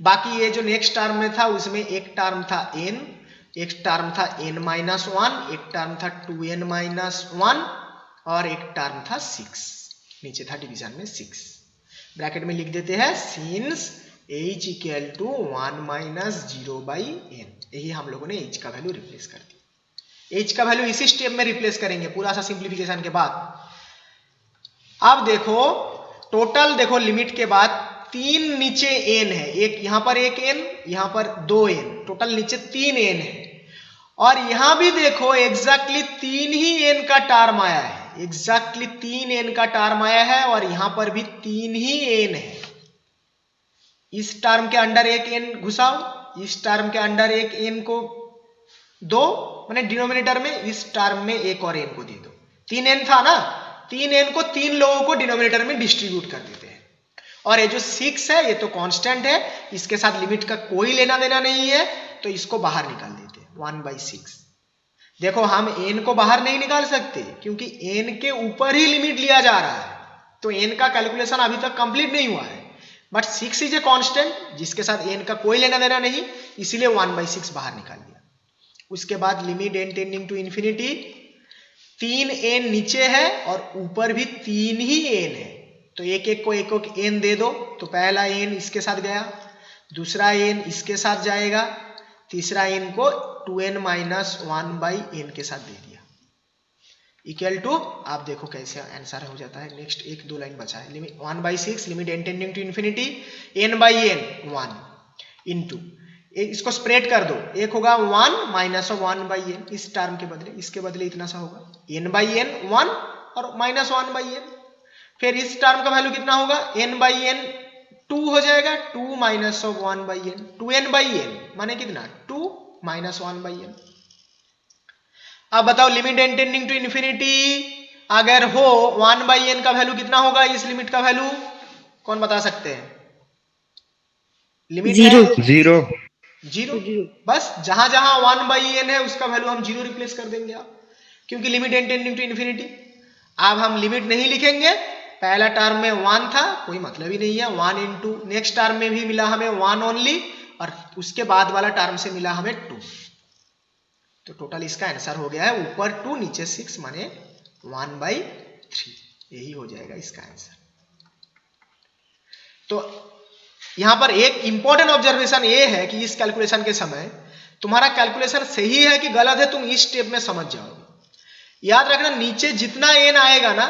बाकी ये जो नेक्स्ट टर्म में था उसमें एक टर्म था n, एक टर्म था n माइनस वन, एक टर्म था 2n माइनस वन, और एक टर्म था 6, नीचे था डिवीजन में 6। ब्रैकेट में लिख देते हैं since h equal to 1 minus 0 by n, यही हम लोगों ने h का वैल्यू रिप्लेस कर दिया। h का वैल्यू इसी स्टेप में रिप्लेस करेंगे पूरा सा सिंप्लीफिकेशन के बाद। अब देखो टोटल, देखो लिमिट के बाद 3 नीचे n है, एक यहां पर एक n, यहां पर 2n, टोटल नीचे 3n है, और यहां भी देखो एग्जैक्टली 3 ही n का टर्म आया है, एग्जैक्टली 3n का टर्म आया है, और यहां पर भी 3 ही n है। इस टर्म के अंडर एक n घुसाओ, इस टर्म के अंडर एक n को दो, मैंने डिनोमिनेटर में इस टर्म में एक और n को दे दो, 3n था ना, 3n को 3 लोगों को डिनोमिनेटर में डिस्ट्रीब्यूट कर देते हैं, और ये जो 6 है ये तो कांस्टेंट है, इसके साथ लिमिट का कोई लेना देना नहीं है, तो इसको बाहर निकाल देते हैं 1/6। देखो हम n को बाहर नहीं निकाल सकते क्योंकि n के ऊपर ही लिमिट लिया जा रहा है, तो n का कैलकुलेशन अभी तक कंप्लीट नहीं हुआ है, बट 6 इज ए कांस्टेंट जिसके साथ n का कोई लेना देना नहीं, इसीलिए 1/6 बाहर निकाल दिया। उसके बाद limit n tending to infinity, 3n नीचे है और ऊपर भी 3 ही n है, तो एक एक को n दे दो, तो पहला n इसके साथ गया, दूसरा n इसके साथ जाएगा, तीसरा n को 2n माइनस 1 बाई n के साथ दे दिया। इक्वल टू, आप देखो कैसे आंसर हो जाता है। नेक्स्ट एक दो लाइन बचा है। Limit 1/6 limit n tending to infinity n/n 1 into, इसको स्प्रेड कर दो, एक होगा 1 माइनस ऑफ 1/n, इस टर्म के बदले, इसके बदले इतना सा होगा n/n 1 और माइनस 1/n। फिर इस टर्म का वैल्यू कितना होगा, n/n 2 हो जाएगा, 2 माइनस ऑफ 1/n, 2n/n माने कितना 2 माइनस 1/n। अब बताओ limit n tending to infinity अगर हो 1/n का वैल्यू कितना होगा, इस लिमिट का वैल्यू कौन बता सकते हैं? Limit zero. जीरो जीरो, बस जहां जहां 1/n है उसका वैल्यू हम जीरो रिप्लेस कर देंगे आप, क्योंकि limit n tending to infinity. अब हम लिमिट नहीं लिखेंगे, पहला टर्म में 1 था, कोई मतलब ही नहीं है, 1 इंटू नेक्स्ट टर्म में भी मिला हमें 1 ओनली, और उसके बाद वाला टर्म से मिला हमें 2। तो टोटल इसका आंसर हो गया है ऊपर 2 नीचे 6 माने 1/3, यही हो जाएगा इसका आंसर। तो यहां पर एक इंपॉर्टेंट ऑब्जर्वेशन ये है कि इस कैलकुलेशन के समय तुम्हारा कैलकुलेशन सही है कि गलत है, तुम इस स्टेप में समझ जाओगे। याद रखना नीचे जितना n आएगा ना,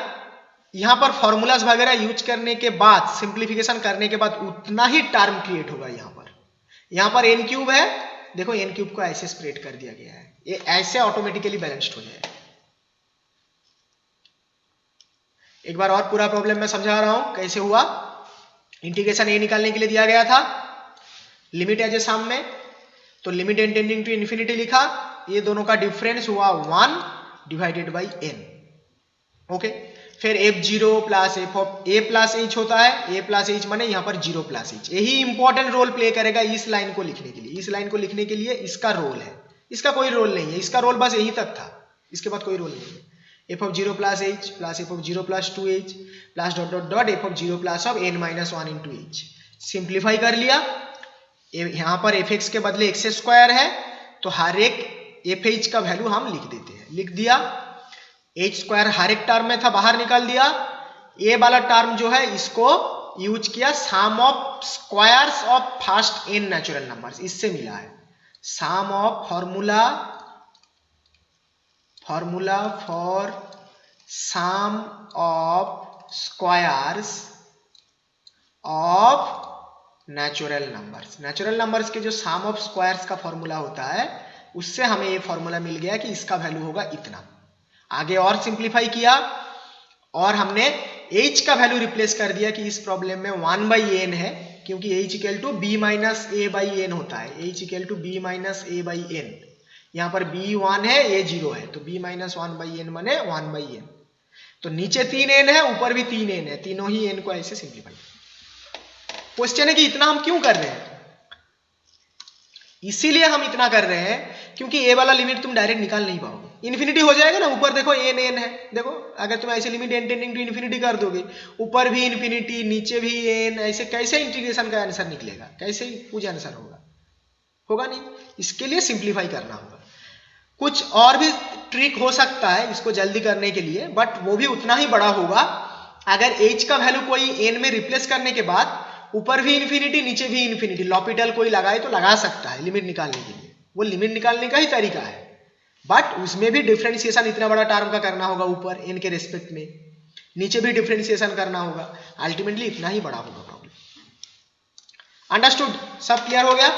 यहां पर फॉर्मूलाज वगैरह यूज करने के बाद, सिंप्लीफिकेशन करने के बाद उतना ही टर्म क्रिएट होगा। यहां पर n क्यूब है, देखो n क्यूब को ऐसे स्प्रेड कर दिया गया है, ये ऐसे ऑटोमेटिकली बैलेंस्ड हो जाएगा। एक बार और पूरा प्रॉब्लम मैं समझा रहा हूं कैसे हुआ। इंटीग्रेशन a निकालने के लिए दिया गया था, लिमिट एज ए सम में, तो limit n tending to infinity लिखा, ये दोनों का डिफरेंस हुआ 1 डिवाइडेड बाई n। ओके, फिर f0 plus f of a plus h होता है, a प्लस h माने यहां पर 0 प्लस h, यही इंपॉर्टेंट रोल प्ले करेगा इस लाइन को लिखने के लिए। इस लाइन को लिखने के लिए इसका रोल है, इसका कोई रोल नहीं है, इसका रोल बस यही तक था, इसके बाद कोई रोल नहीं है। f of 0 plus h plus f of 0 plus 2h plus dot dot dot f of 0 plus of n minus 1 into h। Simplify कर लिया, यहां पर fx के बदले x स्क्वायर है, तो हर एक fh का वैल्यू हम लिख देते हैं, लिख दिया। h स्क्वायर हर एक टर्म में था, बाहर निकाल दिया। a वाला टर्म जो है इसको यूज किया sum of squares of first n natural numbers, इससे मिला है sum of formula for sum of squares of natural numbers. Natural numbers के जो सम ऑफ स्क्वायर्स का फॉर्मूला होता है, उससे हमें ये फॉर्मूला मिल गया कि इसका वैल्यू होगा इतना। आगे और सिंप्लीफाई किया और हमने h का वैल्यू रिप्लेस कर दिया कि इस प्रॉब्लम में 1/n है, क्योंकि h equal to b minus a by n होता है, h equal to b minus a by n। यहाँ पर b 1 है, a 0 है, तो b माइनस 1/n माने 1/n। तो नीचे 3n है, ऊपर भी 3n है, तीनों ही n को ऐसे सिंप्लीफाई। क्वेश्चन है कि इतना हम क्यों कर रहे हैं? इसीलिए हम इतना कर रहे हैं क्योंकि a वाला लिमिट तुम डायरेक्ट निकाल नहीं पाओगे, इन्फिनिटी हो जाएगा ना। ऊपर देखो n है, देखो अगर तुम ऐसे limit n tending to infinity कर दोगे, ऊपर भी इन्फिनिटी नीचे भी n, ऐसे कैसे इंटीग्रेशन का आंसर निकलेगा, कैसे कुछ आंसर होगा नहीं। इसके लिए सिंप्लीफाई करना होगा। कुछ और भी ट्रिक हो सकता है इसको जल्दी करने के लिए, बट वो भी उतना ही बड़ा होगा। अगर h का वैल्यू कोई n में रिप्लेस करने के बाद ऊपर भी इन्फिनिटी नीचे भी इन्फिनिटी, लॉपिटल कोई लगाए तो लगा सकता है लिमिट निकालने के लिए, वो लिमिट निकालने का ही तरीका है। बट उसमें भी डिफरेंशिएशन इतना बड़ा टर्म का करना होगा, ऊपर n के रेस्पेक्ट में, नीचे भी डिफरेंशिएशन करना होगा, अल्टीमेटली इतना ही बड़ा होगा प्रॉब्लम। अंडरस्टूड? सब क्लियर हो गया?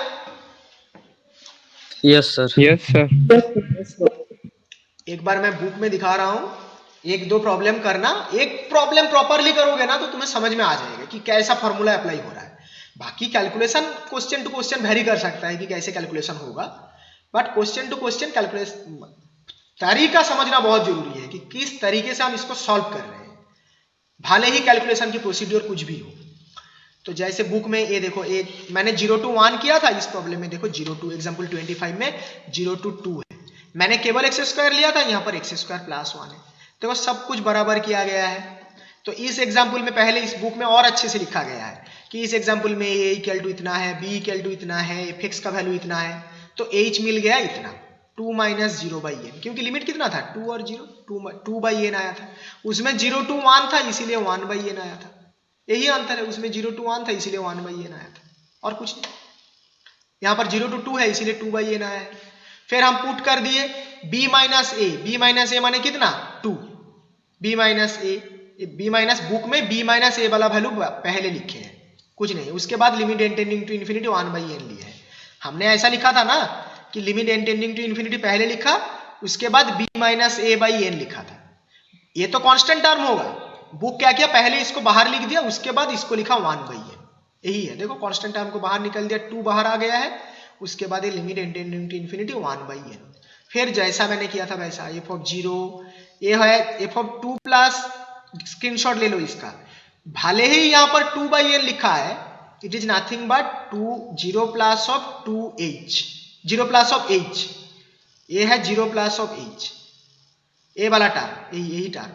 Yes sir. एक बार मैं बुक में दिखा रहा हूं, एक दो प्रॉब्लम करना, एक प्रॉब्लम प्रॉपरली करोगे ना तो तुम्हें समझ में आ जाएगा कि कैसा फॉर्मूला अप्लाई हो रहा है। बाकी calculation question to question very कर सकता है कि कैसे कैलकुलेशन होगा, but question to question calculation तरीका समझना बहुत जरूरी है कि किस तरीके से हम इसको सॉल्व कर रहे हैं, भले ही कैलकुलेशन की प्रोसीड्योर कुछ भी हो। तो जैसे बुक में ये देखो, ये मैंने 0 to 1 किया था, इस प्रॉब्लम में देखो 0 to एग्जाम्पल 25 में 0 to 2 है, मैंने केवल x स्क्वायर लिया था, यहाँ पर x स्क्वायर प्लस 1 है, देखो सब कुछ बराबर किया गया है। तो इस एग्जाम्पल में पहले इस बुक में और अच्छे से लिखा गया है कि इस एग्जाम्पल में a इक्वल टू इतना है, b इक्वल टू इतना है, fx का वैल्यू इतना है, तो h मिल गया इतना 2 माइनस 0/n, क्योंकि लिमिट कितना था 2 और 0, 2/n आया था, उसमें 0 to 1 था इसीलिए 1/n आया था, यही अंतर है, उसमें 0 to 1 था इसीलिए 1/n आया था, और कुछ नहीं। यहाँ पर 0 to 2 है इसीलिए 2/n आया है। फिर हम पुट कर दिए b माइनस a माने कितना 2, b minus a, b minus book में बी माइनस ए वाला वैल्यू पहले लिखे हैं, कुछ नहीं, उसके बाद limit n tending to infinity 1/n लिया है। हमने ऐसा लिखा था ना कि limit n tending to infinity पहले लिखा, उसके बाद b minus a by n लिखा था। ये तो कांस्टेंट टर्म होगा, बुक क्या किया, पहले इसको बाहर लिख दिया, उसके बाद इसको लिखा 1/n, यही है। देखो कांस्टेंट टर्म को बाहर निकल दिया, 2 बाहर आ गया है, उसके बाद ये limit n tending to infinity 1/n। फिर जैसा मैंने किया था वैसा f(0), ये है f(2) प्लस, स्क्रीनशॉट ले लो इसका, भले ही यहाँ पर 2/n लिखा है, it is nothing but 0 plus of 2h, 0 plus of h, ये है 0 प्लस ऑफ h, ए वाला टर्म, यही टर्म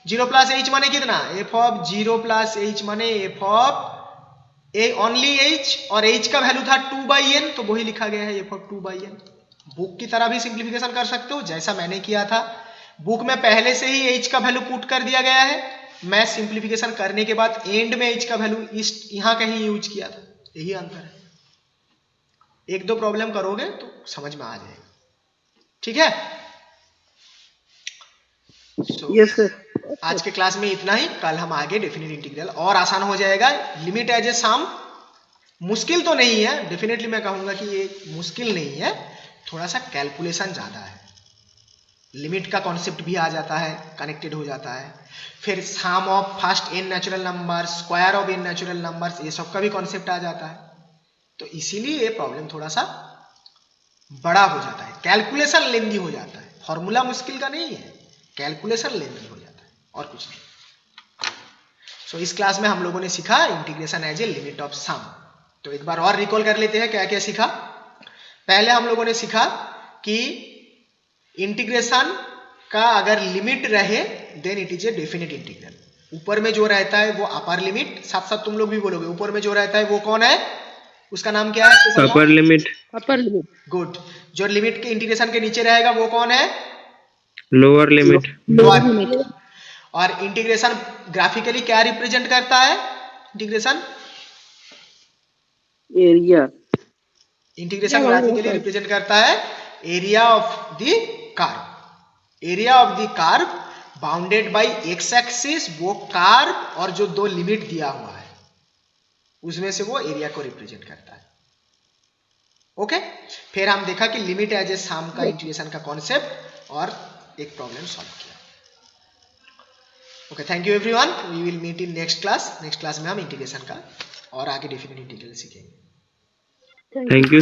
0 प्लस h माने कितना, f(0 प्लस h माने f(a) ओनली h, और h का वैल्यू था 2/n, तो वही लिखा गया है f(2/n)। बुक की तरह भी सिंप्लीफिकेशन कर सकते हो जैसा मैंने किया था, बुक में पहले से ही h का वैल्यू पुट कर दिया गया है, मैं सिंप्लीफिकेशन करने के बाद एंड में h का वैल्यू यहां कहीं यूज किया था, यही अंतर है। एक दो प्रॉब्लम करोगे तो समझ में आ जाएगा, ठीक है। Yes, sir. आज के क्लास में इतना ही, कल हम आगे डेफिनेट इंटीग्रल और आसान हो जाएगा। लिमिट एज ए सम मुश्किल तो नहीं है, डेफिनेटली मैं कहूंगा कि ये मुश्किल नहीं है, थोड़ा सा कैलकुलेशन ज्यादा है। लिमिट का कॉन्सेप्ट भी आ जाता है, कनेक्टेड हो जाता है, फिर sum of first n natural number, square of n natural numbers, ये सब का भी कॉन्सेप्ट आ जाता है, तो इसीलिए ये प्रॉब्लम थोड़ा सा बड़ा हो जाता है, कैलकुलेशन लेंदी हो जाता है। फॉर्मूला मुश्किल का नहीं है, कैलकुलेशन लेंदी हो जाता है, और कुछ नहीं। सो इस क्लास में हम लोगों ने सीखा integration as a limit of sum. तो एक बार और रिकॉल कर लेते हैं क्या क्या सीखा। पहले हम लोगों ने सीखा कि इंटीग्रेशन का अगर लिमिट रहे then it is a definite integral. ऊपर में जो रहता है वो अपर लिमिट, साथ साथ तुम लोग भी बोलोगे, ऊपर में जो रहता है वो कौन है, उसका नाम क्या है, upper limit, Upper limit. Good. जो लिमिट के इंटीग्रेशन के नीचे रहेगा वो कौन है, लोअर लिमिट, लोअर। और इंटीग्रेशन ग्राफिकली क्या रिप्रेजेंट करता है, integration Area. Integration graphically represent करता है area of the curve, area of the curve bounded by x axis, वो कर्व और जो दो लिमिट दिया हुआ है उसमें से वो एरिया को रिप्रेजेंट करता है। ओके, फिर हम देखा कि लिमिट एज ए सम का इंटीग्रेशन का कॉन्सेप्ट और एक प्रॉब्लम सॉल्व किया। Okay, thank you everyone, we will meet in next class. Next class में हम इंटीग्रेशन का और आगे डेफिनेट इंटीग्रल सीखेंगे। Thank you.